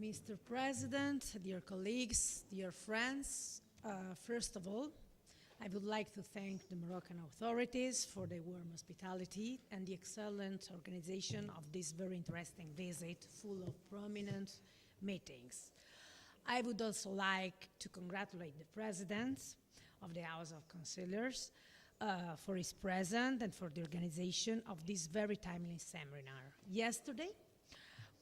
Mr. President, dear colleagues, dear friends, first of all, I would like to thank the Moroccan authorities for their warm hospitality and the excellent organization of this very interesting visit full of prominent meetings. I would also like to congratulate the President of the House of Councillors for his presence and for the organization of this very timely seminar. Yesterday,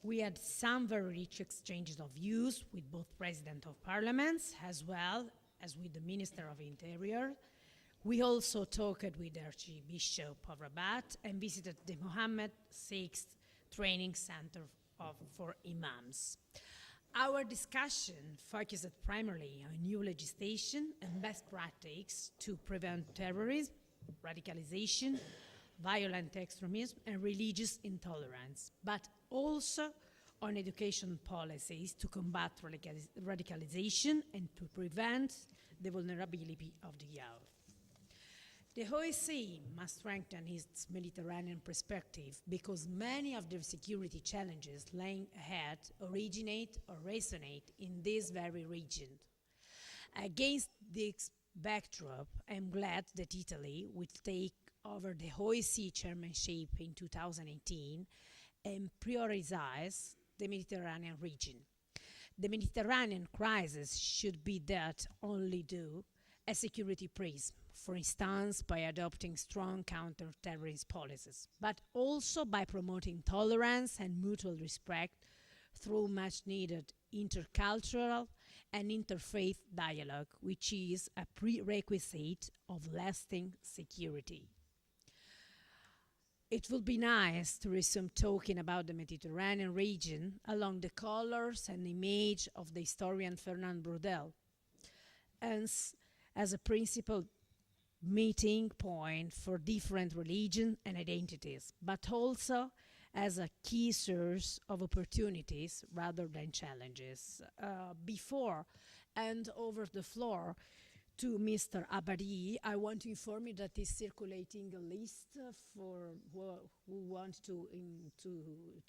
we had some very rich exchanges of views with both President of Parliaments as well as with the Minister of Interior. We also talked with the Archbishop of Rabat and visited the Mohammed VI Training Center for Imams. Our discussion focused primarily on new legislation and best practices to prevent terrorism, radicalization, violent extremism, and religious intolerance, but also on education policies to combat radicalization and to prevent the vulnerability of the youth. The OSCE must strengthen its Mediterranean perspective because many of the security challenges lying ahead originate or resonate in this very region. Against this backdrop, I'm glad that Italy will take over the OSCE chairmanship in 2018 and prioritize the Mediterranean region. The Mediterranean crisis should be dealt only due a security prism, for instance, by adopting strong counter-terrorist policies, but also by promoting tolerance and mutual respect through much-needed intercultural and interfaith dialogue, which is a prerequisite of lasting security. It would be nice to resume talking about the Mediterranean region along the colors and image of the historian Fernand Braudel, and as a principal meeting point for different religions and identities, but also as a key source of opportunities rather than challenges. Before and over the floor to Mr. Abbadi, I want to inform you that he's circulating a list for who want to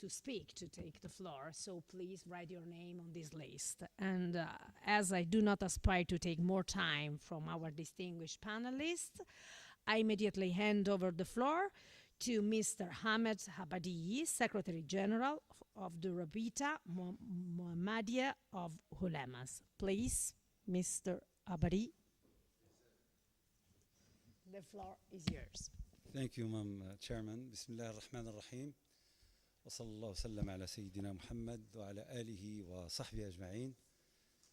speak, to take the floor. So please write your name on this list. And as I do not aspire to take more time from our distinguished panelists, I immediately hand over the floor to Mr. Ahmed Abbadi, Secretary General of the Rabita Muhammadiyya of Ulamas. Please, Mr. Abbadi. The floor is yours. Thank you, Ma'am Chairman. Bismillah ar-Rahman ar-Rahim. وصلى الله وسلم على سيدنا محمد وعلى آله وصحبه أجمعين.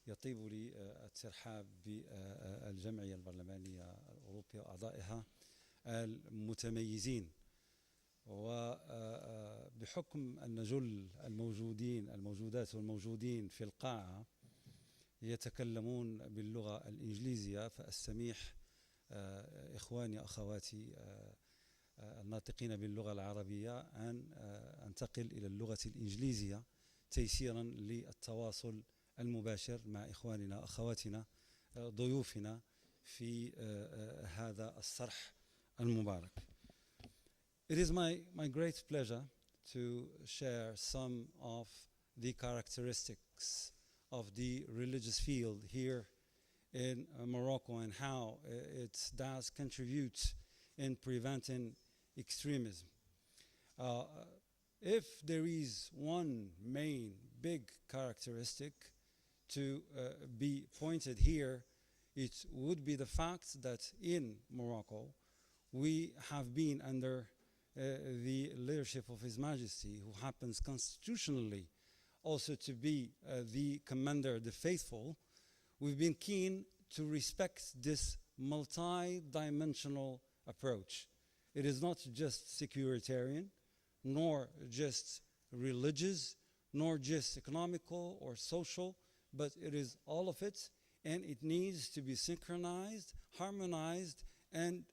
يطيب لي الترحاب بالجمعية البرلمانية الأوروبية وأعضائها المتميزين. وبحكم أن جل الموجودات والموجودين في القاعة يتكلمون باللغة الإنجليزية، فأستميح إخواني أخواتي الناطقين باللغة العربية أن أنتقل إلى اللغة الإنجليزية تيسيرا للتواصل المباشر مع إخواننا أخواتنا ضيوفنا في هذا الصرح المبارك. It is my great pleasure to share some of the characteristics of the religious field here in Morocco and how it does contribute in preventing extremism. If there is one main big characteristic to be pointed here, it would be the fact that in Morocco we have been under the leadership of His Majesty, who happens constitutionally also to be the commander of the faithful. We've been keen to respect this multi-dimensional approach. It is not just securitarian, nor just religious, nor just economical or social, but it is all of it, and it needs to be synchronized, harmonized, and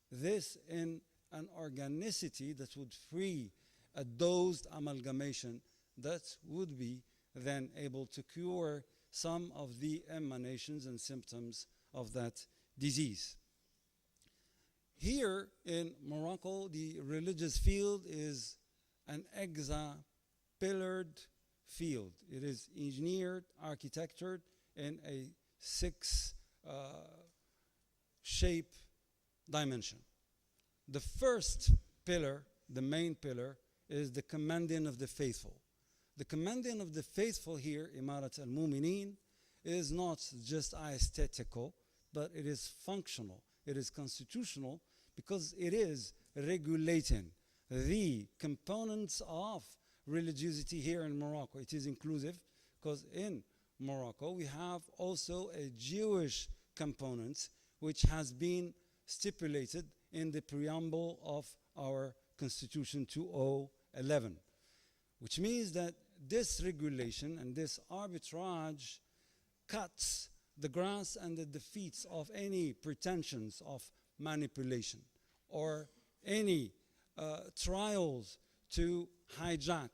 this in an organicity that would free a dosed amalgamation that would be then able to cure some of the emanations and symptoms of that disease. Here in Morocco, the religious field is an pillared field. It is engineered, architectured in a 6 shape dimension. The first pillar, the main pillar, is the commanding of the faithful. The commanding of the faithful here, Imarat al-Mu'mineen, is not just aesthetical, but it is functional. It is constitutional because it is regulating the components of religiosity here in Morocco. It is inclusive because in Morocco we have also a Jewish component which has been stipulated in the preamble of our Constitution 2011, which means that this regulation and this arbitrage cuts the grass under the feet of any pretensions of manipulation or any trials to hijack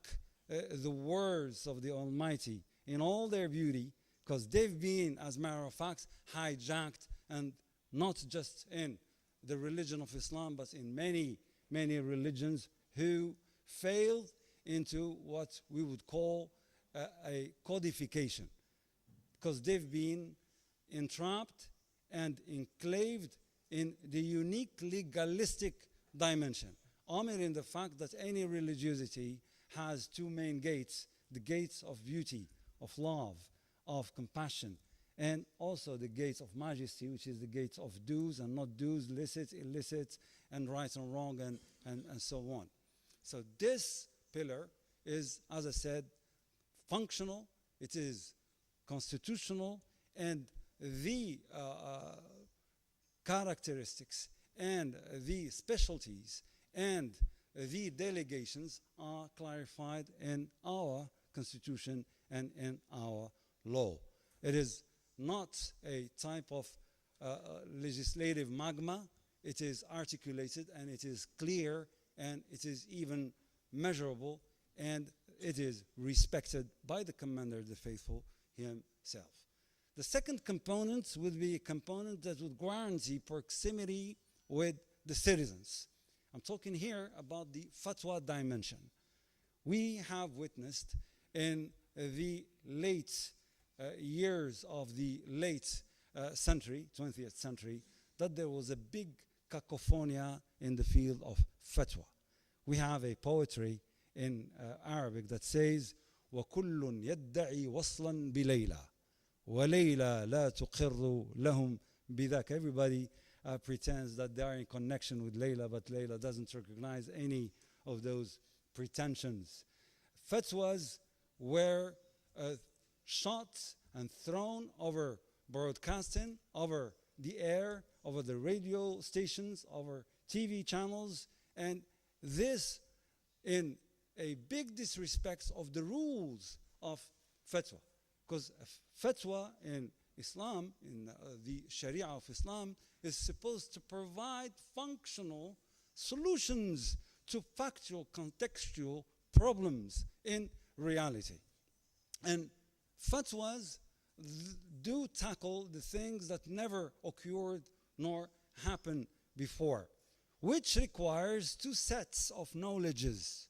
the words of the Almighty in all their beauty, because they've been, as a matter of fact, hijacked, and not just in the religion of Islam, but in many, many religions who failed into what we would call a codification, because they've been entrapped and enclaved in the unique legalistic dimension, honoring the fact that any religiosity has 2 main gates: the gates of beauty, of love, of compassion, and also the gates of majesty, which is the gates of do's and not do's, licit, illicit, and right and wrong, and so on. So this pillar is, as I said, functional, it is constitutional, and the characteristics and the specialties and the delegations are clarified in our constitution and in our law. It is not a type of legislative magma. It is articulated and it is clear and it is even measurable, and it is respected by the Commander of the Faithful himself. The second component would be a component that would guarantee proximity with the citizens. I'm talking here about the fatwa dimension. We have witnessed in the late years of the late century, 20th century, that there was a big cacophonia in the field of fatwa. We have a poetry in Arabic that says, وَكُلٌّ يَدَّعِي وَصْلًا بِلَيْلَى وَلَيْلَى لَا تُقِرُّ لَهُم بِذَاكَ. Everybody pretends that they are in connection with Layla, but Layla doesn't recognize any of those pretensions. Fatwas were shot and thrown over broadcasting, over the air, over the radio stations, over TV channels, and this in a big disrespect of the rules of fatwa. Because fatwa in Islam, in the Sharia of Islam, is supposed to provide functional solutions to factual, contextual problems in reality. And fatwas do tackle the things that never occurred nor happened before, which requires 2 sets of knowledges: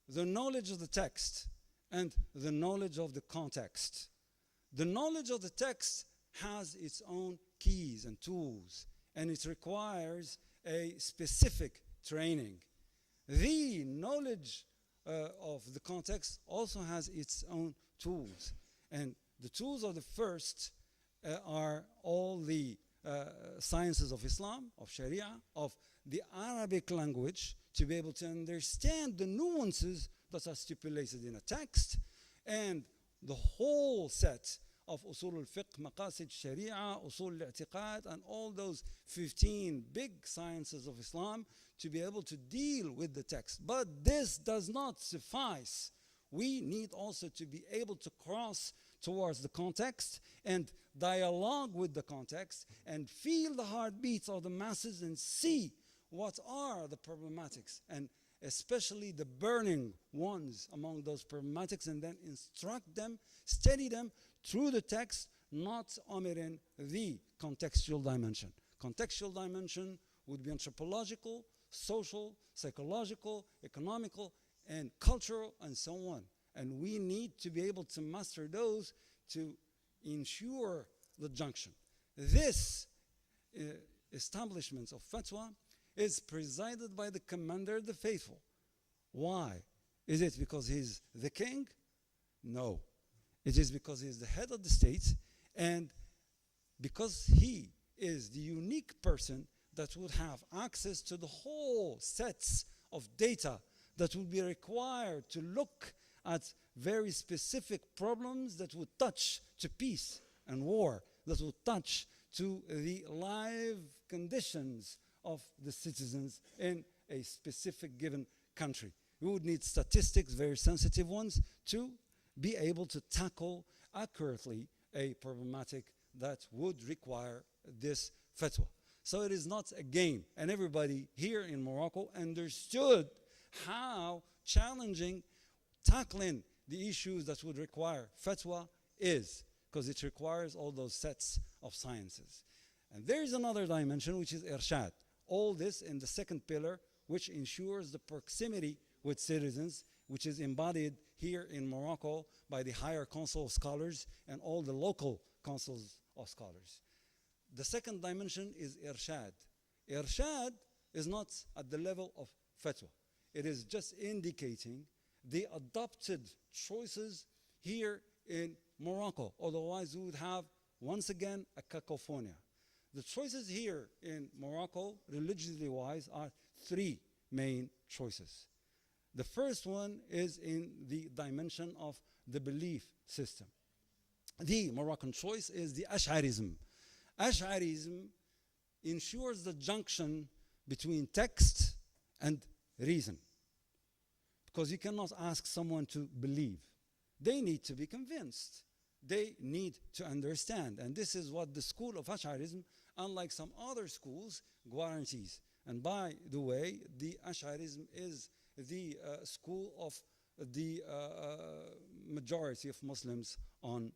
the knowledge of the text and the knowledge of the context. The knowledge of the text has its own keys and tools, and it requires a specific training. The knowledge of the context also has its own tools, and the tools of the first are all the sciences of Islam, of Sharia, of the Arabic language, to be able to understand the nuances that are stipulated in a text, and the whole set of usul al-fiqh, maqasid sharia, usul al-i'tiqad, and all those 15 big sciences of Islam to be able to deal with the text. But this does not suffice. We need also to be able to cross towards the context and dialogue with the context and feel the heartbeats of the masses and see what are the problematics, and especially the burning ones among those problematics, and then instruct them, study them through the text, not omitting the contextual dimension. Contextual dimension would be anthropological, social, psychological, economical, and cultural, and so on. And we need to be able to master those to ensure the junction. This establishment of fatwa is presided by the commander of the faithful. Why? Is it because he's the king? No. It is because he's the head of the state, and because he is the unique person that would have access to the whole sets of data that would be required to look at very specific problems that would touch to peace and war, that would touch to the live conditions of the citizens in a specific given country. We would need statistics, very sensitive ones, to be able to tackle accurately a problematic that would require this fatwa. So it is not a game, and everybody here in Morocco understood how challenging tackling the issues that would require fatwa is, because it requires all those sets of sciences. And there is another dimension, which is irshad. All this in the second pillar, which ensures the proximity with citizens, which is embodied here in Morocco by the Higher Council of Scholars and all the local councils of scholars. The second dimension is irshad. Irshad is not at the level of fatwa. It is just indicating the adopted choices here in Morocco. Otherwise, we would have, once again, a cacophonia. The choices here in Morocco, religiously wise, are three main choices. The first one is in the dimension of the belief system. The Moroccan choice is the Ash'arism. Ash'arism ensures the junction between text and reason. Because you cannot ask someone to believe. They need to be convinced. They need to understand. And this is what the school of Ash'arism, unlike some other schools, guarantees. And by the way, the Ash'arism is the school of the majority of Muslims on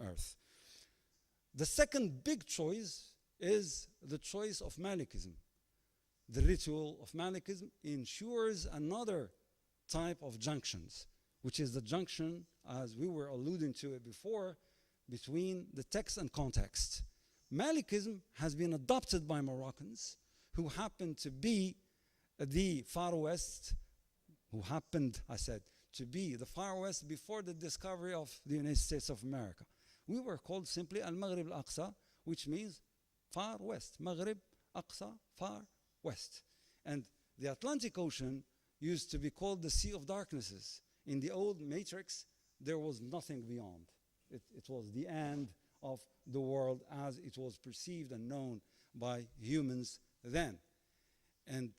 earth. The second big choice is the choice of Malikism. The ritual of Malikism ensures another type of junctions, which is the junction, as we were alluding to it before, between the text and context. Malikism has been adopted by Moroccans who happen to be the Far West, to be the Far West before the discovery of the United States of America. We were called simply Al-Maghrib Al-Aqsa, which means Far West. Maghrib, Aqsa, Far West. And the Atlantic Ocean used to be called the Sea of Darknesses. In the old Matrix, there was nothing beyond. It was the end of the world as it was perceived and known by humans then. And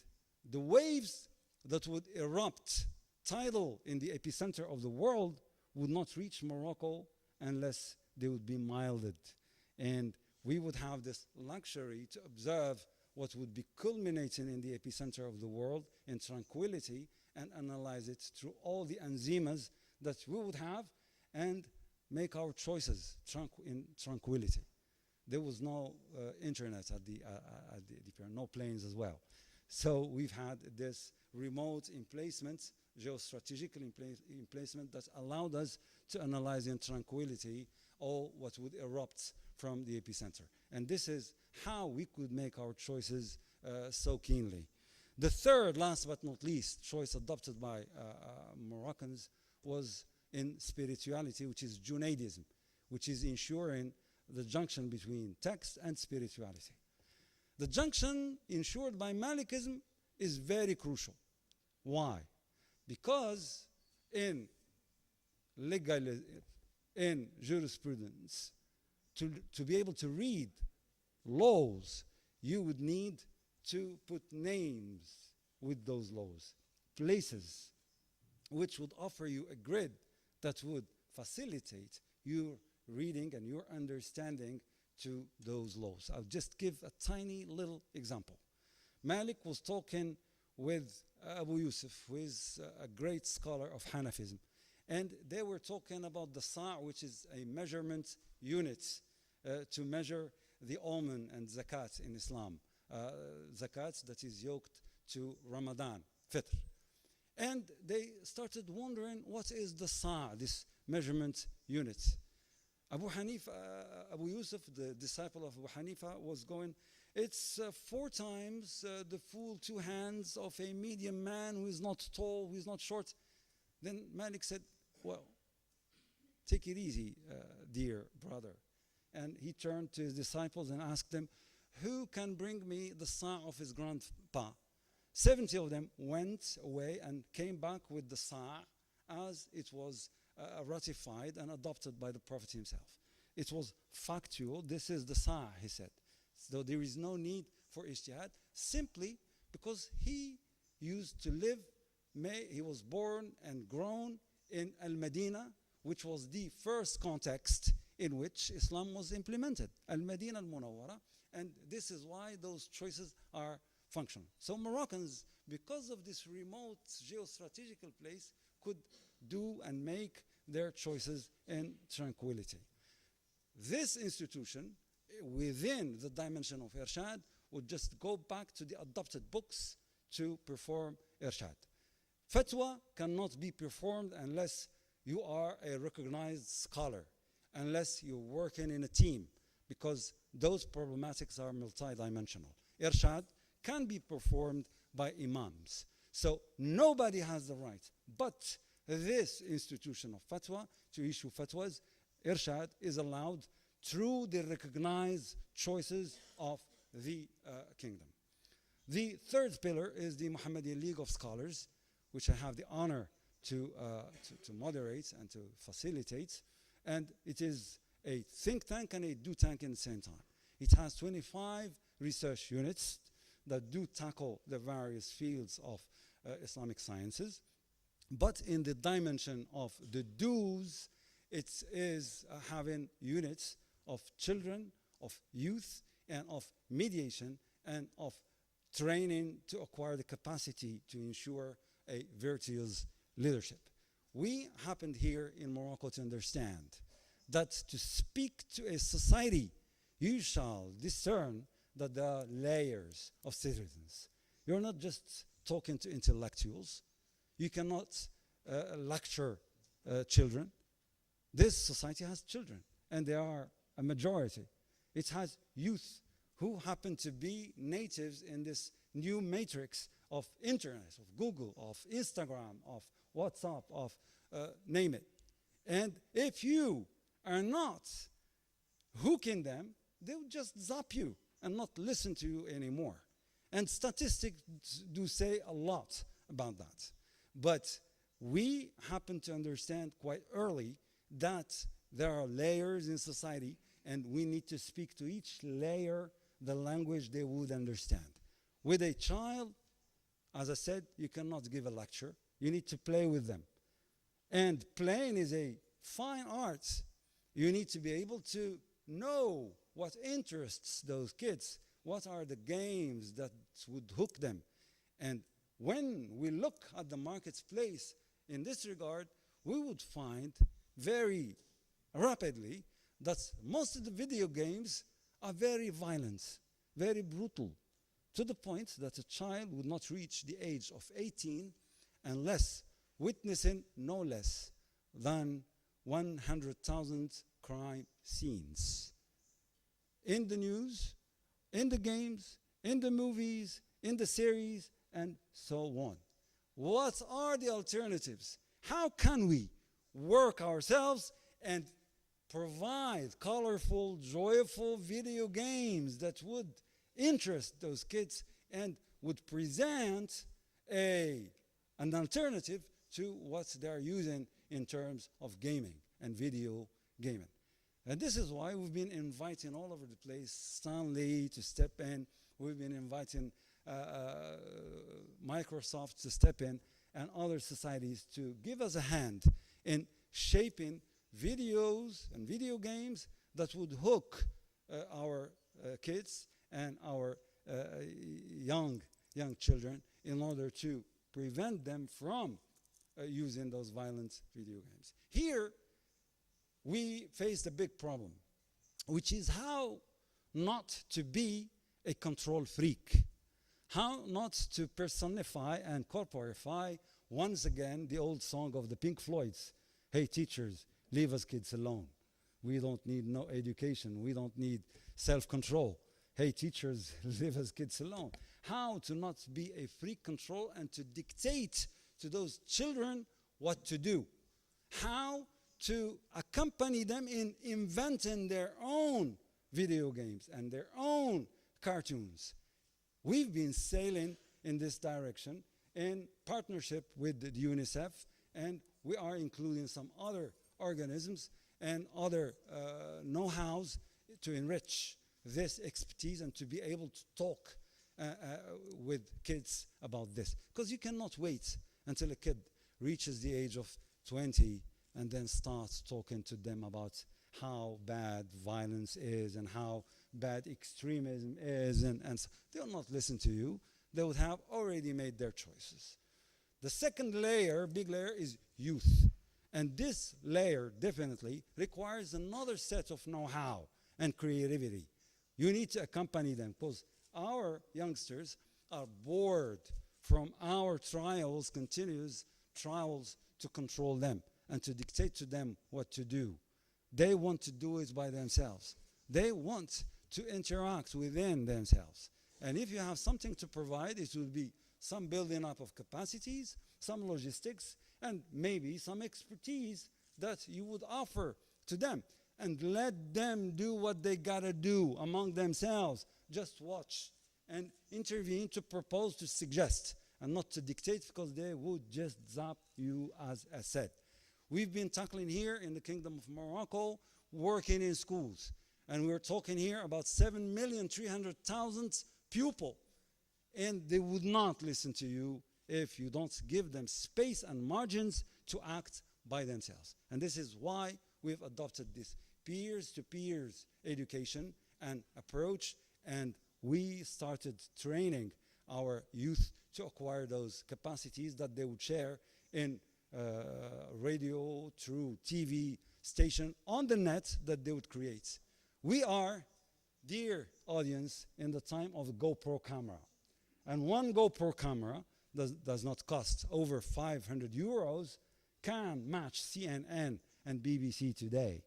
the waves that would erupt tidal in the epicenter of the world would not reach Morocco unless they would be milded. And we would have this luxury to observe what would be culminating in the epicenter of the world in tranquility and analyze it through all the enzimas that we would have and make our choices in tranquility. There was no internet at the no planes as well. So we've had this remote emplacement, geostrategical emplacement that allowed us to analyze in tranquility all what would erupt from the epicenter. And this is how we could make our choices so keenly. The third, last but not least, choice adopted by Moroccans was in spirituality, which is Junaidism, which is ensuring the junction between text and spirituality. The junction ensured by Malikism is very crucial. Why? Because in jurisprudence, to be able to read laws, you would need to put names with those laws, places, which would offer you a grid that would facilitate your reading and your understanding to those laws. I'll just give a tiny little example. Malik was talking with Abu Yusuf, who is a great scholar of Hanafism, and they were talking about the sa', which is a measurement unit to measure the almond and zakat in Islam. Zakat that is yoked to Ramadan, Fitr. And they started wondering, what is the sa', this measurement unit? Abu Yusuf, the disciple of Abu Hanifa, was going, it's 4 times the full 2 hands of a medium man who is not tall, who is not short. Then Malik said, well, take it easy, dear brother. And he turned to his disciples and asked them, who can bring me the sa' of his grandpa? 70 of them went away and came back with the sa' as it was ratified and adopted by the Prophet himself. It was factual. This is the sa', he said. So there is no need for ijtihad, simply because he used to live, he was born and grown in Al-Madinah, which was the first context in which Islam was implemented, Al-Madinah al-Munawwara, and this is why those choices are functional. So Moroccans, because of this remote geostrategical place, could do and make their choices in tranquility. This institution, within the dimension of Irshad, would just go back to the adopted books to perform Irshad. Fatwa cannot be performed unless you are a recognized scholar, unless you're working in a team, because those problematics are multidimensional. Irshad can be performed by imams. So nobody has the right, but this institution of fatwa to issue fatwas. Irshad is allowed through the recognized choices of the kingdom. The third pillar is the Muhammadian League of Scholars, which I have the honor to moderate and to facilitate. And it is a think tank and a do tank in the same time. It has 25 research units that do tackle the various fields of Islamic sciences. But in the dimension of the do's, it is having units of children, of youth, and of mediation, and of training to acquire the capacity to ensure a virtuous leadership. We happened here in Morocco to understand that to speak to a society, you shall discern that there are layers of citizens. You're not just talking to intellectuals. You cannot lecture children. This society has children, and they are a majority. It has youth who happen to be natives in this new matrix of internet, of Google, of Instagram, of WhatsApp, of name it. And if you are not hooking them, they'll just zap you and not listen to you anymore. And statistics do say a lot about that. But we happen to understand quite early that there are layers in society, and we need to speak to each layer the language they would understand. With a child, as I said, you cannot give a lecture. You need to play with them. And playing is a fine art. You need to be able to know what interests those kids. What are the games that would hook them? And when we look at the marketplace in this regard, we would find very rapidly that most of the video games are very violent, very brutal, to the point that a child would not reach the age of 18 unless witnessing no less than 100,000 crime scenes. In the news, in the games, in the movies, in the series, and so on. What are the alternatives? How can we work ourselves and provide colorful, joyful video games that would interest those kids and would present an alternative to what they're using in terms of gaming and video gaming? And this is why we've been inviting all over the place Stanley to step in. We've been inviting Microsoft to step in, and other societies to give us a hand in shaping videos and video games that would hook our kids and our young children in order to prevent them from using those violent video games. Here, we faced a big problem, which is how not to be a control freak, how not to personify and corporify once again, the old song of the Pink Floyds, hey teachers, leave us kids alone. We don't need no education. We don't need self-control. Hey teachers, leave us kids alone. How to not be a free control and to dictate to those children what to do. How to accompany them in inventing their own video games and their own cartoons. We've been sailing in this direction in partnership with the UNICEF, and we are including some other organisms and other know-hows to enrich this expertise and to be able to talk with kids about this. Because you cannot wait until a kid reaches the age of 20 and then starts talking to them about how bad violence is and how bad extremism is, and they'll not listen to you. They would have already made their choices. The second layer, big layer, is youth. And this layer definitely requires another set of know-how and creativity. You need to accompany them because our youngsters are bored from our continuous trials to control them and to dictate to them what to do. They want to do it by themselves. They want to interact within themselves. And if you have something to provide, it will be some building up of capacities, some logistics, and maybe some expertise that you would offer to them. And let them do what they gotta do among themselves. Just watch and intervene to propose, to suggest, and not to dictate, because they would just zap you, as I said. We've been tackling here in the Kingdom of Morocco, working in schools. And we're talking here about 7,300,000 pupils. And they would not listen to you if you don't give them space and margins to act by themselves. And this is why we've adopted this peers-to-peers education and approach, and we started training our youth to acquire those capacities that they would share in radio, through TV station, on the net that they would create. We are, dear audience, in the time of the GoPro camera. And one GoPro camera does not cost over 500 euros, can match CNN and BBC today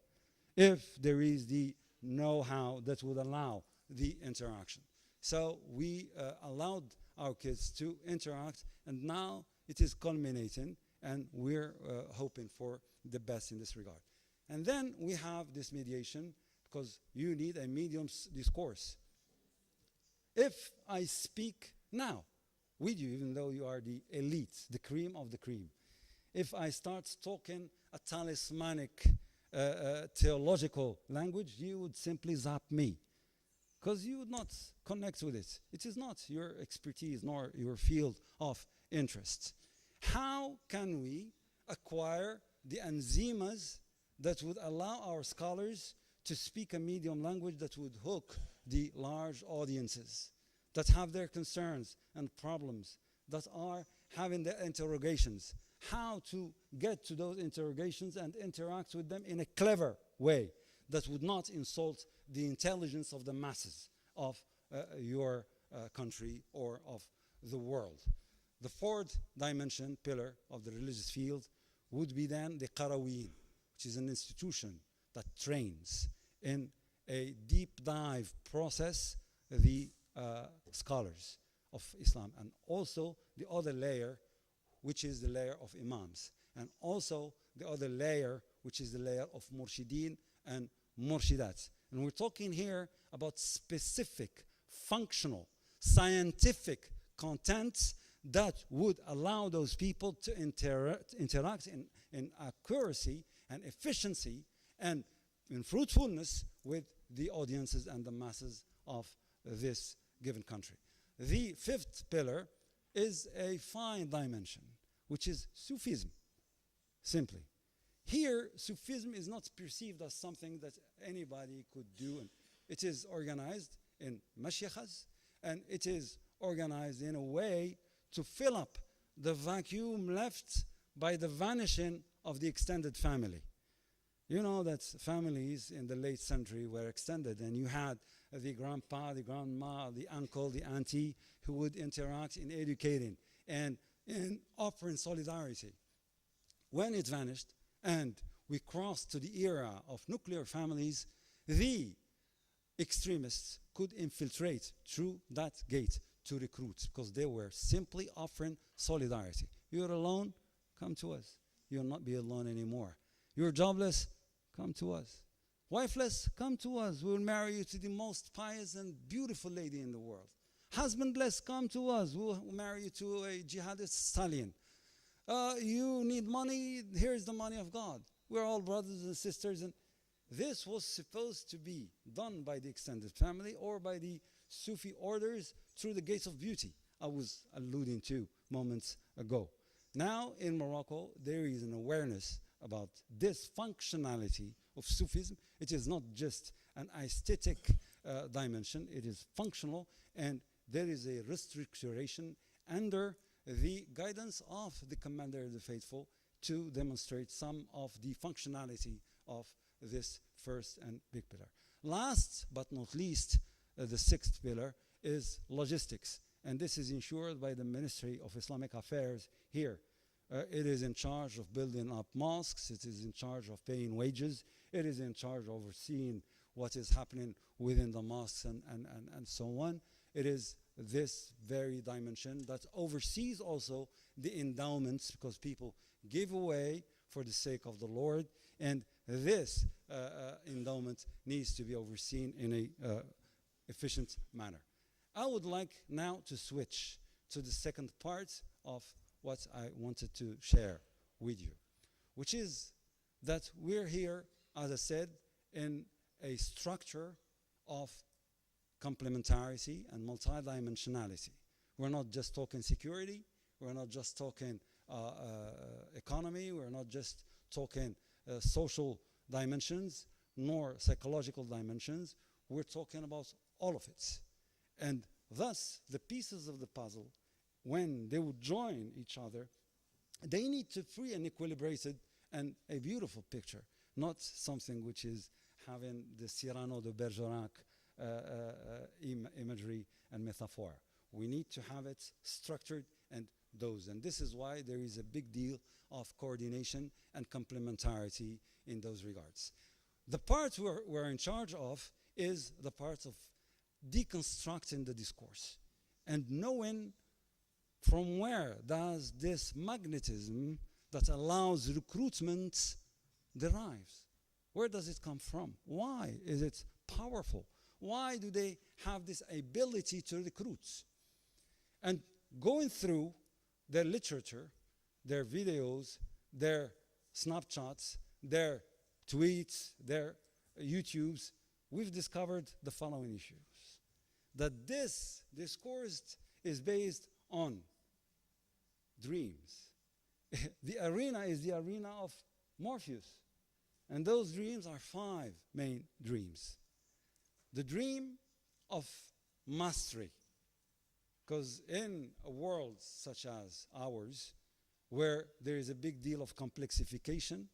if there is the know-how that would allow the interaction. So we allowed our kids to interact, and now it is culminating, and we're hoping for the best in this regard. And then we have this mediation, because you need a medium discourse. If I speak now with you, even though you are the elite, the cream of the cream, if I start talking a talismanic theological language, you would simply zap me, because you would not connect with it. It is not your expertise nor your field of interest. How can we acquire the enzymes that would allow our scholars to speak a medium language that would hook the large audiences that have their concerns and problems, that are having their interrogations? How to get to those interrogations and interact with them in a clever way that would not insult the intelligence of the masses of your country or of the world. The fourth dimension, pillar of the religious field, would be then the Qarawiyyin, which is an institution that trains in a deep dive process the scholars of Islam, and also the other layer, which is the layer of imams, and also the other layer, which is the layer of murshideen and murshidat. And we're talking here about specific, functional, scientific contents that would allow those people to interact in accuracy and efficiency and in fruitfulness with the audiences and the masses of this given country. The fifth pillar is a fine dimension, which is Sufism, simply. Here, Sufism is not perceived as something that anybody could do. And it is organized in mashiachas, and it is organized in a way to fill up the vacuum left by the vanishing of the extended family. You know that families in the late century were extended, and you had the grandpa, the grandma, the uncle, the auntie, who would interact in educating and in offering solidarity. When it vanished and we crossed to the era of nuclear families, the extremists could infiltrate through that gate to recruit, because they were simply offering solidarity. You're alone, come to us. You'll not be alone anymore. You're jobless, come to us. Wifeless, come to us. We'll marry you to the most pious and beautiful lady in the world. Husbandless, come to us. We'll marry you to a jihadist stallion. You need money, here's the money of God. We're all brothers and sisters. And this was supposed to be done by the extended family or by the Sufi orders through the gates of beauty I was alluding to moments ago. Now in Morocco, there is an awareness about this functionality of Sufism. It is not just an aesthetic dimension, it is functional, and there is a restructuration under the guidance of the Commander of the Faithful to demonstrate some of the functionality of this first and big pillar. Last but not least, the sixth pillar is logistics, and this is ensured by the Ministry of Islamic Affairs here. It is in charge of building up mosques, it is in charge of paying wages, it is in charge of overseeing what is happening within the mosques and so on. It is this very dimension that oversees also the endowments, because people give away for the sake of the Lord, and this endowment needs to be overseen in a efficient manner. I would like now to switch to the second part of what I wanted to share with you, which is that we're here, as I said, in a structure of complementarity and multidimensionality. We're not just talking security, we're not just talking economy, we're not just talking social dimensions, nor psychological dimensions. We're talking about all of it. And thus, the pieces of the puzzle, when they would join each other, they need to free and equilibrated and a beautiful picture, not something which is having the Cyrano de Bergerac imagery and metaphor. We need to have it structured and dosed. And this is why there is a big deal of coordination and complementarity in those regards. The part we're in charge of is the part of deconstructing the discourse and knowing from where does this magnetism that allows recruitment derives. Where does it come from? Why is it powerful? Why do they have this ability to recruit? And going through their literature, their videos, their Snapchats, their tweets, their YouTubes, we've discovered the following issues. That this discourse is based on dreams. The arena is the arena of Morpheus. And those dreams are 5 main dreams. The dream of mastery. Because in a world such as ours, where there is a big deal of complexification,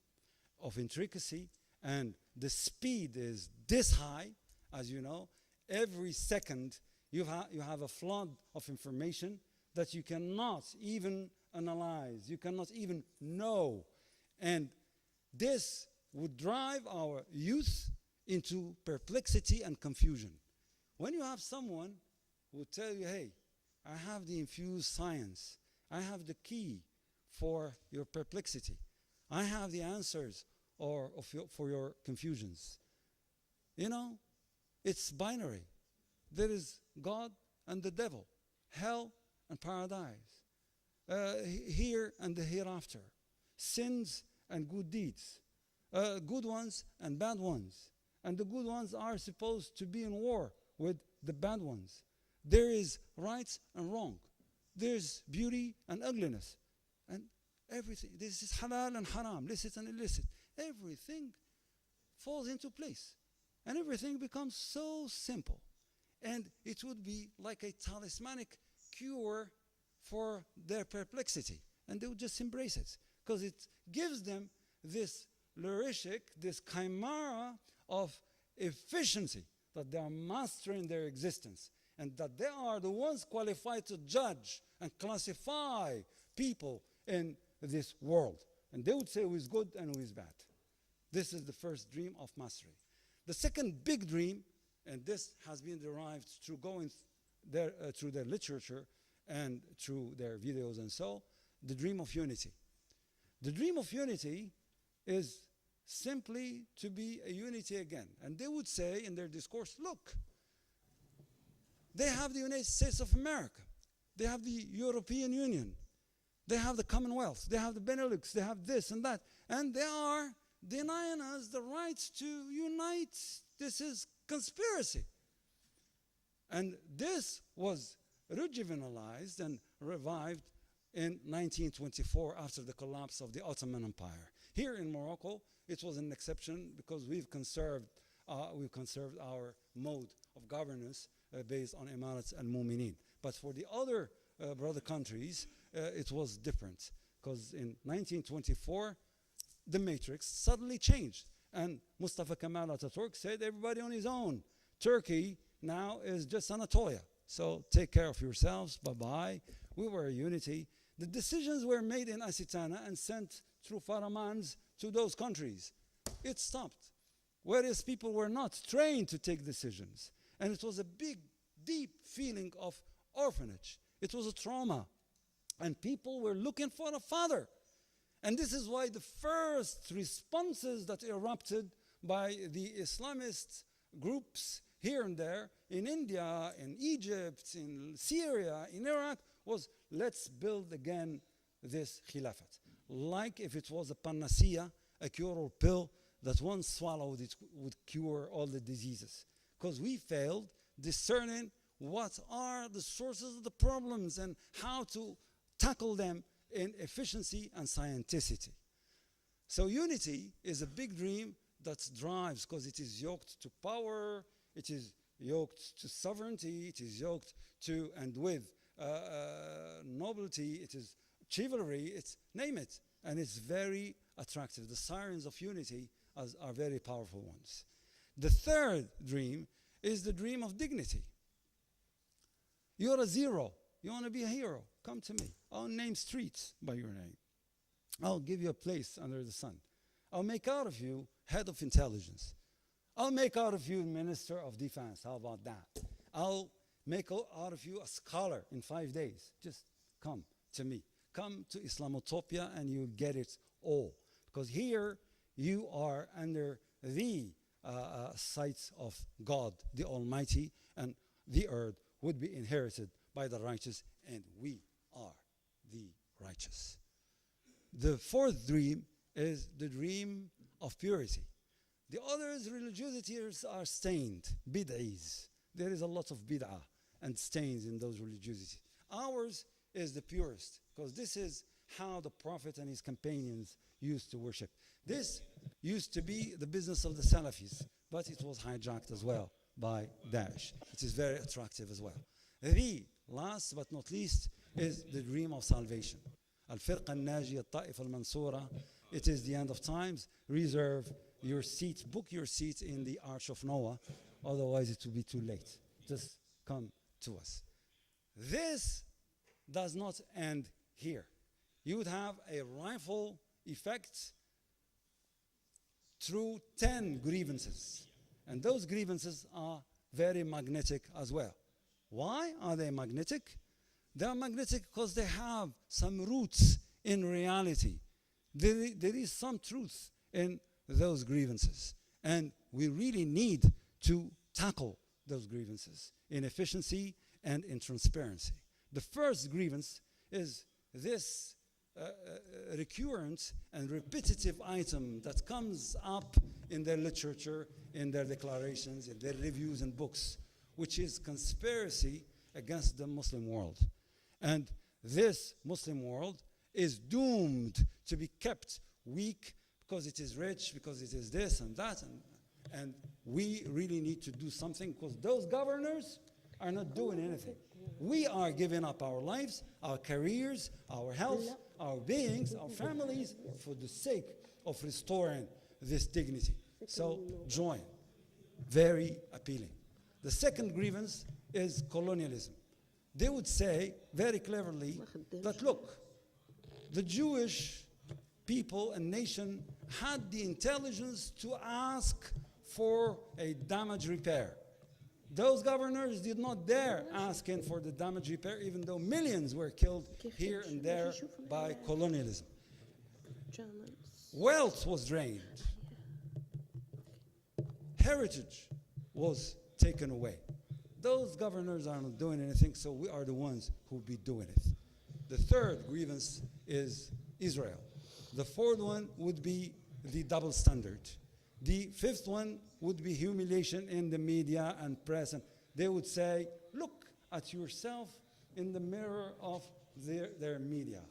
of intricacy, and the speed is this high, as you know, every second you have a flood of information that you cannot even analyze, you cannot even know. And this would drive our youth into perplexity and confusion. When you have someone who will tell you, hey, I have the infused science, I have the key for your perplexity, I have the answers for your confusions. You know, it's binary. There is God and the devil, hell and paradise, here and the hereafter, sins and good deeds, good ones and bad ones. And the good ones are supposed to be in war with the bad ones. There is right and wrong. There's beauty and ugliness. And everything, this is halal and haram, licit and illicit. Everything falls into place. And everything becomes so simple. And it would be like a talismanic cure for their perplexity. And they would just embrace it. Because it gives them this lyric, this chimera of efficiency, that they are mastering their existence, and that they are the ones qualified to judge and classify people in this world. And they would say who is good and who is bad. This is the first dream of mastery. The second big dream, and this has been derived through going through their literature and through their videos and so, the dream of unity. The dream of unity is simply to be a unity again. And they would say in their discourse, look, they have the United States of America. They have the European Union. They have the Commonwealth. They have the Benelux. They have this and that. And they are denying us the rights to unite. This is conspiracy. And this was rejuvenalized and revived in 1924 after the collapse of the Ottoman Empire. Here in Morocco, it was an exception because we've conserved our mode of governance based on Imarat al-Mu'minin. But for the other brother countries, it was different because in 1924, the matrix suddenly changed. And Mustafa Kemal Atatürk said, everybody on his own. Turkey now is just Anatolia. So take care of yourselves, bye-bye. We were a unity. The decisions were made in Asitana and sent through Faramans to those countries. It stopped. Whereas people were not trained to take decisions. And it was a big, deep feeling of orphanage. It was a trauma. And people were looking for a father. And this is why the first responses that erupted by the Islamist groups here and there, in India, in Egypt, in Syria, in Iraq, was let's build again this Khilafat. Like if it was a panacea, a cure pill that once swallowed it would cure all the diseases. Because we failed discerning what are the sources of the problems and how to tackle them in efficiency and scienticity. So unity is a big dream that drives because it is yoked to power, it is yoked to sovereignty, it is yoked to and with nobility, it is chivalry, it's name it. And it's very attractive. The sirens of unity are very powerful ones. The third dream is the dream of dignity. You're a zero. You want to be a hero? Come to me. I'll name streets by your name. I'll give you a place under the sun. I'll make out of you head of intelligence. I'll make out of you minister of defense. How about that? I'll make out of you a scholar in 5 days. Just come to me. Come to Islamotopia and you'll get it all. Because here you are under the sights of God, the Almighty, and the earth would be inherited by the righteous, and we are the righteous. The fourth dream is the dream of purity. The others, religiosities are stained, bid'ahs. There is a lot of bid'ah and stains in those religiosities. Ours is the purest, because this is how the Prophet and his companions used to worship. This used to be the business of the Salafis, but it was hijacked as well by Daesh. It is very attractive as well. The last but not least is the dream of salvation. Al-Firqa al-Najiya, al-Ta'ifa al-Mansura. It is the end of times. Reserve your seat, book your seat in the Arch of Noah, otherwise it will be too late. Just come to us. This does not end here. You would have a rifle effect through 10 grievances. And those grievances are very magnetic as well. Why are they magnetic? They are magnetic because they have some roots in reality. There is some truth in those grievances. And we really need to tackle those grievances in efficiency and in transparency. The first grievance is this recurrent and repetitive item that comes up in their literature, in their declarations, in their reviews and books, which is conspiracy against the Muslim world. And this Muslim world is doomed to be kept weak because it is rich, because it is this and that. And we really need to do something because those governors are not doing anything. We are giving up our lives, our careers, our health, our beings, our families for the sake of restoring this dignity. So join. Very appealing. The second grievance is colonialism. They would say very cleverly that, look, the Jewish people and nation had the intelligence to ask for a damage repair. Those governors did not dare asking for the damage repair, even though millions were killed here and there by colonialism. Wealth was drained. Heritage was taken away. Those governors are not doing anything, so we are the ones who will be doing it. The third grievance is Israel. The fourth one would be the double standard. The fifth one would be humiliation in the media and press. And they would say, look at yourself in the mirror of their media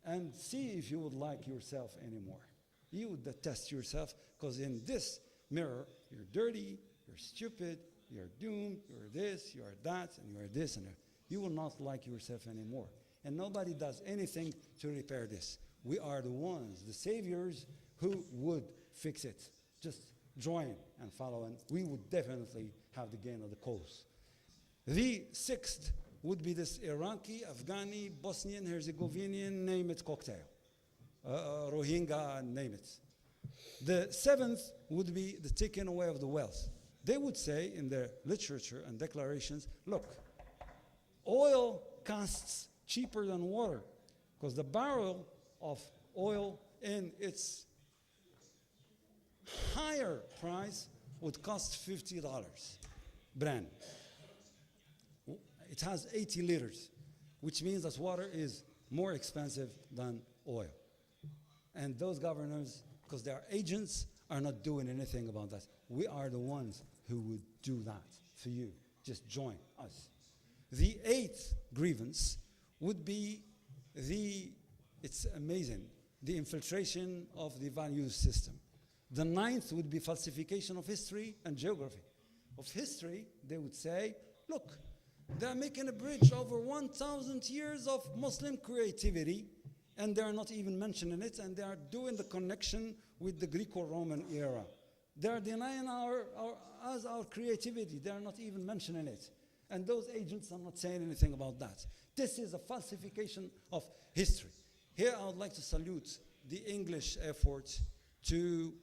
and see if you would like yourself anymore. You would detest yourself because in this mirror, you're dirty, you're stupid, you're doomed, you're this, you are that, and you are this, and you will not like yourself anymore. And nobody does anything to repair this. We are the ones, the saviors, who would fix it. Just join and follow, and we would definitely have the gain of the cause. The sixth would be this Iraqi, Afghani, Bosnian, Herzegovinian, name it, cocktail. Rohingya, name it. The seventh would be the taking away of the wealth. They would say in their literature and declarations, look, oil costs cheaper than water because the barrel of oil in its higher price would cost $50 Brand. It has 80 liters, which means that water is more expensive than oil. And those governors, because they are agents, are not doing anything about that. We are the ones who would do that for you. Just join us. The eighth grievance would be it's amazing, the infiltration of the value system. The ninth would be falsification of history and geography. Of history, they would say, look, they're making a bridge over 1,000 years of Muslim creativity, and they're not even mentioning it, and they are doing the connection with the Greco-Roman era. They're denying our creativity. They're not even mentioning it. And those agents are not saying anything about that. This is a falsification of history. Here I would like to salute the English effort to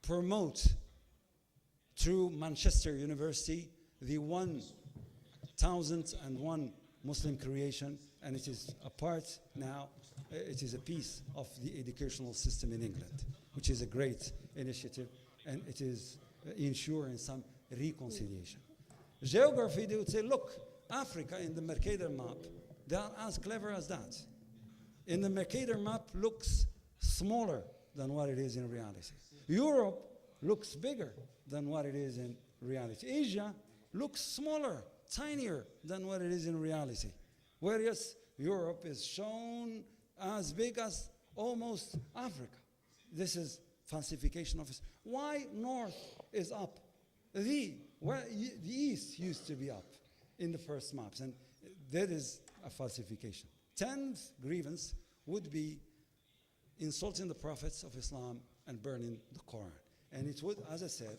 promote through Manchester University the 1001 Muslim creation, and it is a part now, it is a piece of the educational system in England, which is a great initiative, and it is ensuring some reconciliation. Geography, they would say, look, Africa in the Mercator map, they are as clever as that. In the Mercator map looks smaller than what it is in reality. Europe looks bigger than what it is in reality. Asia looks smaller, tinier than what it is in reality. Whereas Europe is shown as big as almost Africa. This is falsification of it. Why north is up? The east used to be up in the first maps, and that is a falsification. 10th grievance would be insulting the prophets of Islam and burning the Quran. And it would, as I said,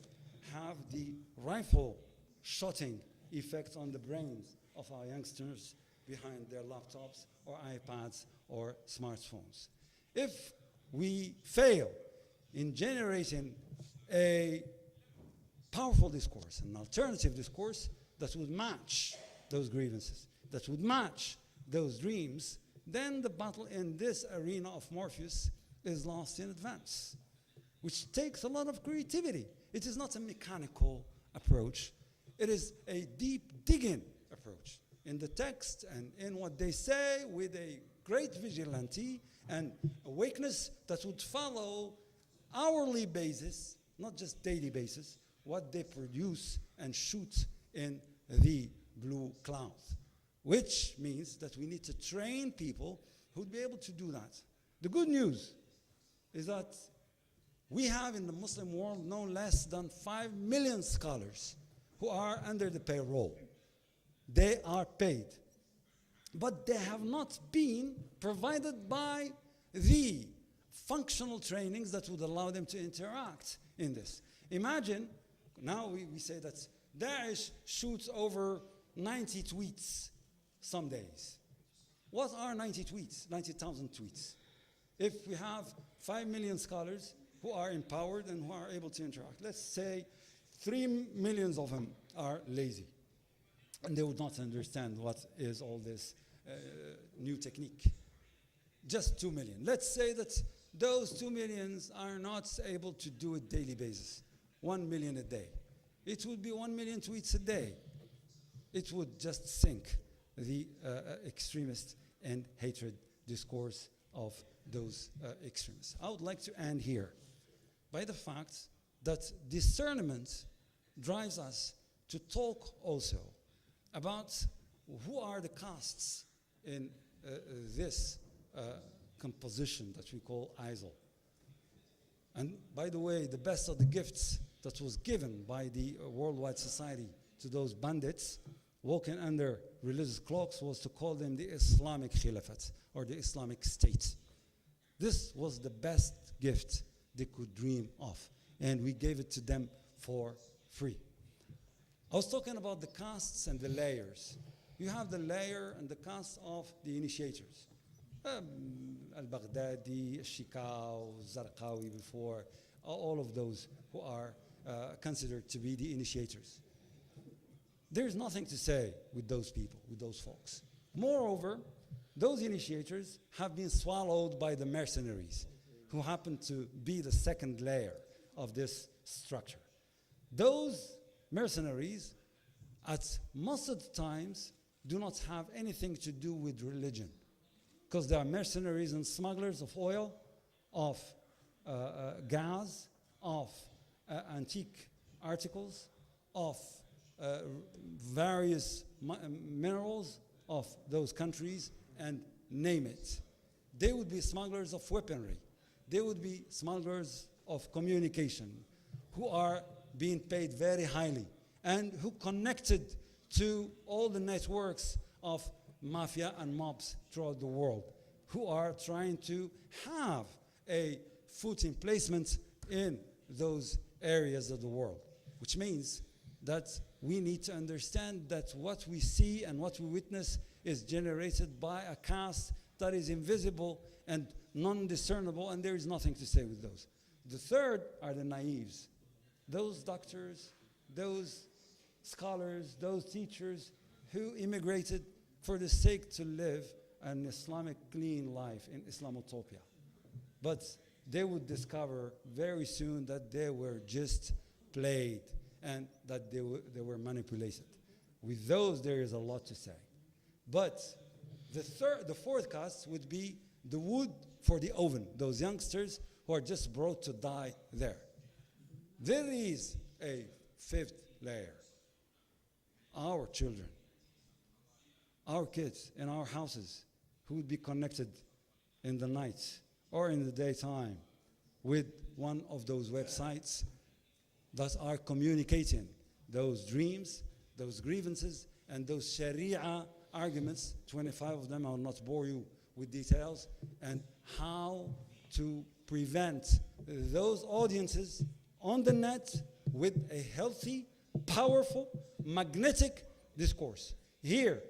have the rifle shotting effect on the brains of our youngsters behind their laptops or iPads or smartphones. If we fail in generating a powerful discourse, an alternative discourse that would match those grievances, that would match those dreams, then the battle in this arena of Morpheus is lost in advance, which takes a lot of creativity. It is not a mechanical approach. It is a deep digging approach in the text and in what they say, with a great vigilante and awakeness that would follow hourly basis, not just daily basis, what they produce and shoot in the blue cloud, which means that we need to train people who would be able to do that. The good news is that we have in the Muslim world no less than 5 million scholars who are under the payroll. They are paid. But they have not been provided by the functional trainings that would allow them to interact in this. Imagine, now we say that Daesh shoots over 90 tweets some days. What are 90 tweets, 90,000 tweets? If we have 5 million scholars who are empowered and who are able to interact, let's say 3 million of them are lazy, and they would not understand what is all this new technique. Just 2 million. Let's say that those 2 millions are not able to do it daily basis, 1 million a day. It would be 1 million tweets a day. It would just sink the extremist and hatred discourse of those extremists. I would like to end here by the fact that discernment drives us to talk also about who are the castes in this composition that we call ISIL. And by the way, the best of the gifts that was given by the worldwide society to those bandits walking under religious cloaks was to call them the Islamic Khilafat, or the Islamic State. This was the best gift they could dream of, and we gave it to them for free. I was talking about the castes and the layers. You have the layer and the caste of the initiators. Al-Baghdadi, Shikau, Zarqawi before, all of those who are considered to be the initiators. There's nothing to say with those people, with those folks. Moreover, those initiators have been swallowed by the mercenaries, who happen to be the second layer of this structure. Those mercenaries, at most of the times, do not have anything to do with religion, because they are mercenaries and smugglers of oil, of gas, of antique articles, of various minerals of those countries, and name it. They would be smugglers of weaponry. They would be smugglers of communication, who are being paid very highly, and who connected to all the networks of mafia and mobs throughout the world, who are trying to have a foot in placement in those areas of the world, which means that we need to understand that what we see and what we witness is generated by a caste that is invisible and non-discernible, and there is nothing to say with those. The third are the naives, those doctors, those scholars, those teachers who immigrated for the sake to live an Islamic clean life in Islamotopia. But they would discover very soon that they were just played and that they were manipulated. With those, there is a lot to say. But the fourth caste would be the wood for the oven, those youngsters who are just brought to die there. There is a fifth layer. Our children, our kids in our houses, who would be connected in the night or in the daytime with one of those websites that are communicating those dreams, those grievances, and those Sharia arguments, 25 of them. I will not bore you with details, and how to prevent those audiences on the net with a healthy, powerful, magnetic discourse. Here,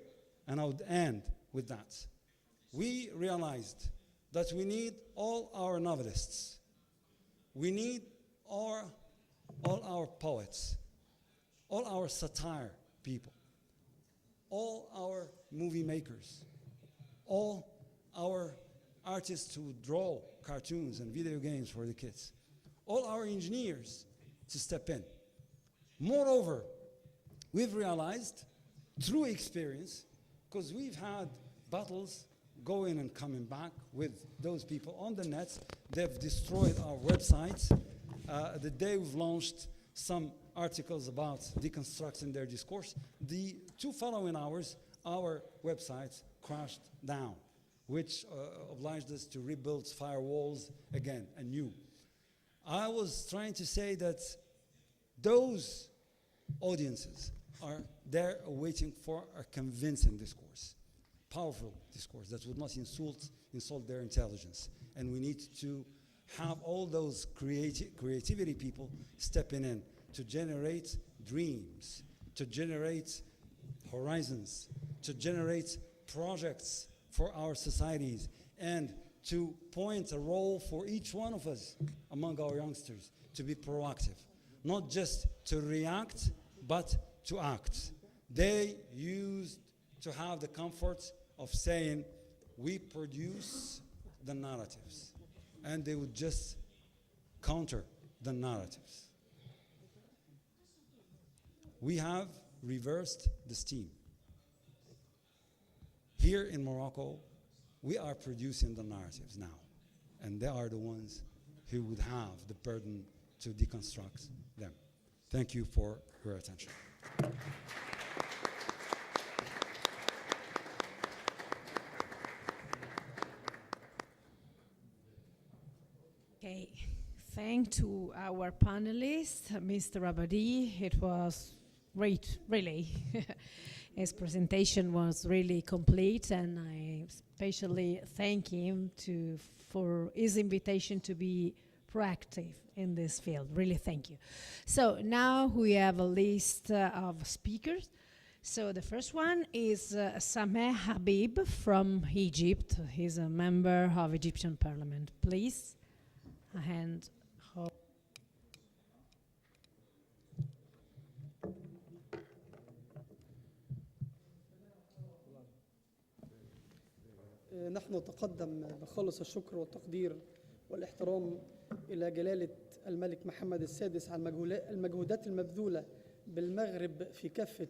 and I would end with that, we realized that we need all our novelists, we need all our poets, all our satire people, all our movie makers, all our artists who draw cartoons and video games for the kids, all our engineers to step in. Moreover, we've realized through experience, because we've had battles going and coming back with those people on the net. They've destroyed our websites. The day we've launched some articles about deconstructing their discourse, the 2 following hours, our websites crashed down, which obliged us to rebuild firewalls again, anew. I was trying to say that those audiences are there waiting for a convincing discourse, powerful discourse that would not insult their intelligence. And we need to have all those creativity people stepping in to generate dreams, to generate horizons, to generate projects for our societies and to point a role for each one of us among our youngsters to be proactive, not just to react, but to act. They used to have the comfort of saying, we produce the narratives, and they would just counter the narratives. We have reversed the steam. Here in Morocco, we are producing the narratives now, and they are the ones who would have the burden to deconstruct them. Thank you for your attention. Okay, thank to our panelists, Mr. Abbadi. It was great, really. His presentation was really complete, and I especially thank him for his invitation to be proactive in this field. Really thank you. So now we have a list of speakers. So the first one is Sameh Habib from Egypt. He's a member of Egyptian Parliament. Please, a hand. نحن نتقدم بخالص الشكر والتقدير والاحترام إلى جلالة الملك محمد السادس على المجهودات المبذولة بالمغرب في كافة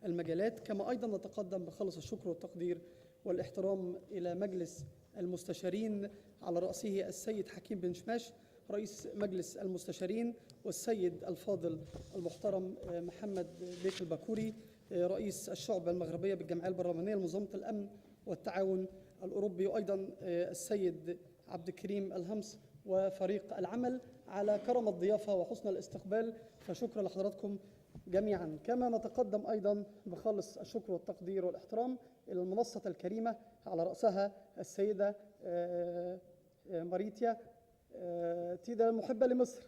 المجالات، كما أيضا نتقدم بخالص الشكر والتقدير والاحترام إلى مجلس المستشارين على رأسه السيد حكيم بن شماش رئيس مجلس المستشارين، والسيد الفاضل المحترم محمد بيك الباكوري رئيس الشعبة المغربية بالجمعية البرلمانية لمنظمة الأمن والتعاون الأوروبي، وأيضا السيد عبد الكريم الهمس وفريق العمل على كرم الضيافة وحسن الاستقبال، فشكرا لحضراتكم جميعا. كما نتقدم أيضا بخالص الشكر والتقدير والاحترام إلى المنصة الكريمة على رأسها السيدة ماريتيا تيدا المحبة لمصر.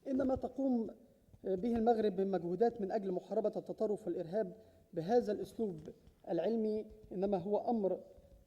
إنما تقوم به المغرب من مجهودات من أجل محاربة التطرف والإرهاب بهذا الأسلوب العلمي إنما هو أمر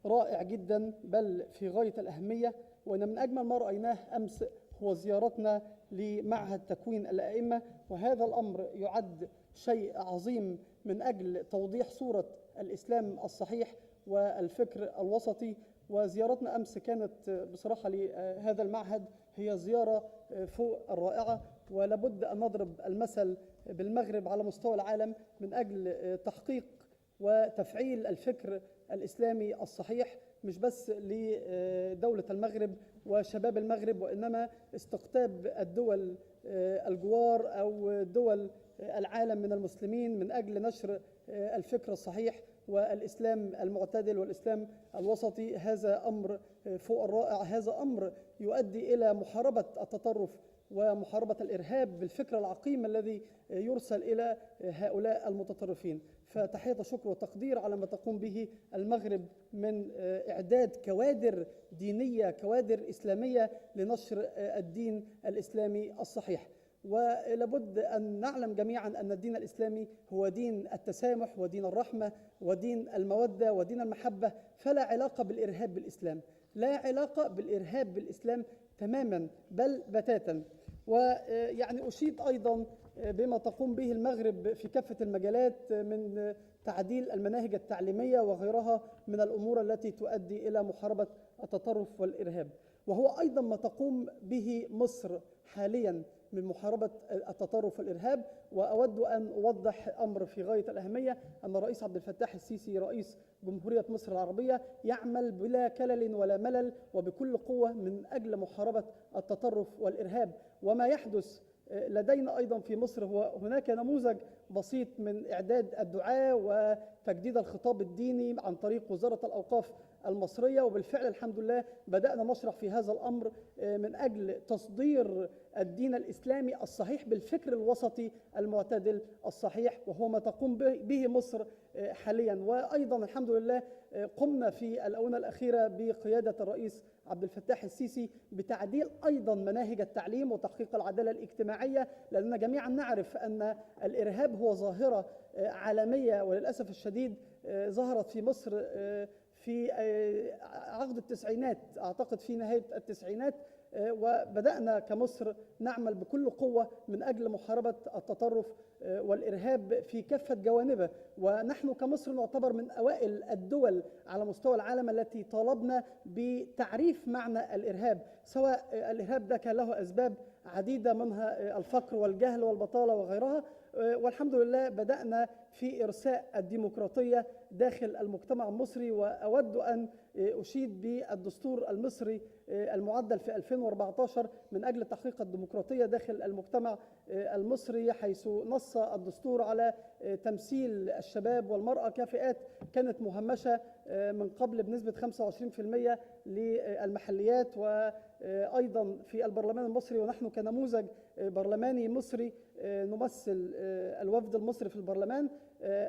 رائع جدا، بل في غاية الأهمية. وإن من أجمل ما رأيناه أمس هو زيارتنا لمعهد تكوين الأئمة، وهذا الأمر يعد شيء عظيم من أجل توضيح صورة الإسلام الصحيح والفكر الوسطي. وزيارتنا أمس كانت بصراحة لهذا المعهد هي زيارة فوق الرائعة، ولابد أن نضرب المثل بالمغرب على مستوى العالم من أجل تحقيق وتفعيل الفكر الإسلامي الصحيح، مش بس لدولة المغرب وشباب المغرب، وإنما استقطاب الدول الجوار أو دول العالم من المسلمين من أجل نشر الفكر الصحيح والإسلام المعتدل والإسلام الوسطي. هذا أمر فوق الرائع، هذا أمر يؤدي إلى محاربة التطرف ومحاربة الإرهاب بالفكر العقيم الذي يرسل إلى هؤلاء المتطرفين. فتحية الشكر والتقدير على ما تقوم به المغرب من إعداد كوادر دينية، كوادر إسلامية لنشر الدين الإسلامي الصحيح. ولابد أن نعلم جميعا أن الدين الإسلامي هو دين التسامح ودين الرحمة ودين المودة ودين المحبة، فلا علاقة بالإرهاب بالإسلام، لا علاقة بالإرهاب بالإسلام تماما بل بتاتا. ويعني أشيد أيضا بما تقوم به المغرب في كافة المجالات من تعديل المناهج التعليمية وغيرها من الأمور التي تؤدي إلى محاربة التطرف والإرهاب، وهو أيضا ما تقوم به مصر حاليا من محاربة التطرف والإرهاب. وأود أن أوضح أمر في غاية الأهمية، أن الرئيس عبد الفتاح السيسي رئيس جمهورية مصر العربية يعمل بلا كلل ولا ملل وبكل قوة من أجل محاربة التطرف والإرهاب. وما يحدث لدينا أيضا في مصر هو هناك نموذج بسيط من إعداد الدعاة وتجديد الخطاب الديني عن طريق وزارة الأوقاف المصرية، وبالفعل الحمد لله بدأنا نشرح في هذا الأمر من أجل تصدير الدين الإسلامي الصحيح بالفكر الوسطي المعتدل الصحيح، وهو ما تقوم به مصر حاليا. وأيضا الحمد لله قمنا في الآونة الأخيرة بقيادة الرئيس عبد الفتاح السيسي بتعديل أيضا مناهج التعليم وتحقيق العدالة الاجتماعية، لأننا جميعا نعرف أن الإرهاب هو ظاهرة عالمية وللأسف الشديد ظهرت في مصر في عقد التسعينات، أعتقد في نهاية التسعينات، وبدأنا كمصر نعمل بكل قوة من أجل محاربة التطرف والإرهاب في كافة جوانبه. ونحن كمصر نعتبر من أوائل الدول على مستوى العالم التي طالبنا بتعريف معنى الإرهاب، سواء الإرهاب ده كان له أسباب عديدة منها الفقر والجهل والبطالة وغيرها، والحمد لله بدأنا في إرساء الديمقراطية داخل المجتمع المصري. وأود أن أشيد بالدستور المصري المعدل في 2014 من أجل تحقيق الديمقراطية داخل المجتمع المصري، حيث نص الدستور على تمثيل الشباب والمرأة كفئات كانت مهمشة من قبل بنسبة 25% للمحليات، وأيضا في البرلمان المصري. ونحن كنموذج برلماني مصري نمثل الوفد المصري في البرلمان،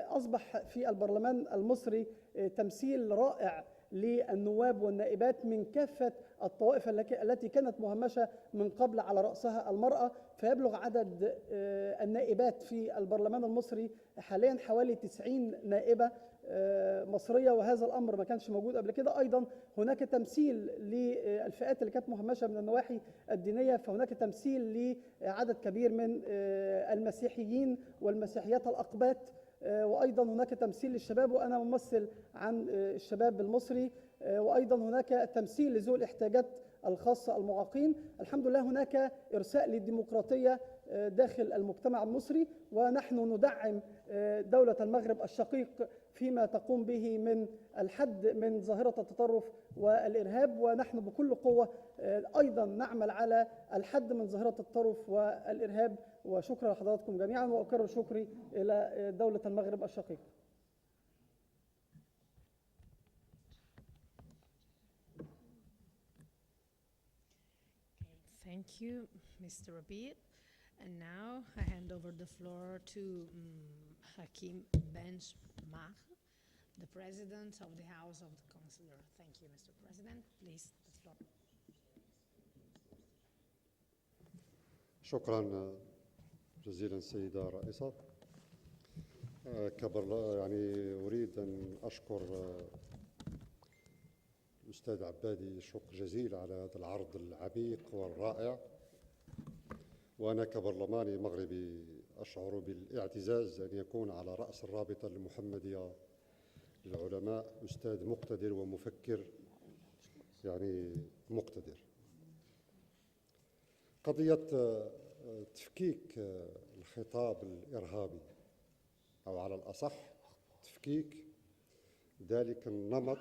أصبح في البرلمان المصري تمثيل رائع للنواب والنائبات من كافة الطوائف التي كانت مهمشة من قبل، على رأسها المرأة. فيبلغ عدد النائبات في البرلمان المصري حاليا حوالي 90 نائبة مصرية، وهذا الأمر ما كانش موجود قبل كده. أيضا هناك تمثيل للفئات اللي كانت مهمشة من النواحي الدينية، فهناك تمثيل لعدد كبير من المسيحيين والمسيحيات الأقباط، وأيضا هناك تمثيل للشباب، وأنا ممثل عن الشباب المصري، وأيضا هناك تمثيل لذوي الاحتياجات الخاصة المعاقين. الحمد لله هناك إرساء للديمقراطية داخل المجتمع المصري، ونحن ندعم دولة المغرب الشقيق فيما تقوم به من الحد من ظاهرة التطرف والإرهاب، ونحن بكل قوة أيضا نعمل على الحد من ظاهرة التطرف والإرهاب. وشكرا لحضراتكم جميعا، وأكرر شكري إلى دولة المغرب الشقيق. Thank you, Mr. Rabi'. And now I hand over the floor to Hakim Benchmah, the President of the House of the Councillor. Thank you, Mr. President. Please, the floor. شكرا جزيلا سيدة الرئيسة. أريد أن أشكر الأستاذ عبادي شكر جزيل على هذا العرض العميق والرائع. وأنا كبرلماني مغربي أشعر بالاعتزاز أن يكون على رأس الرابطة المحمدية للعلماء أستاذ مقتدر ومفكر مقتدر. قضية تفكيك الخطاب الإرهابي، أو على الأصح تفكيك ذلك النمط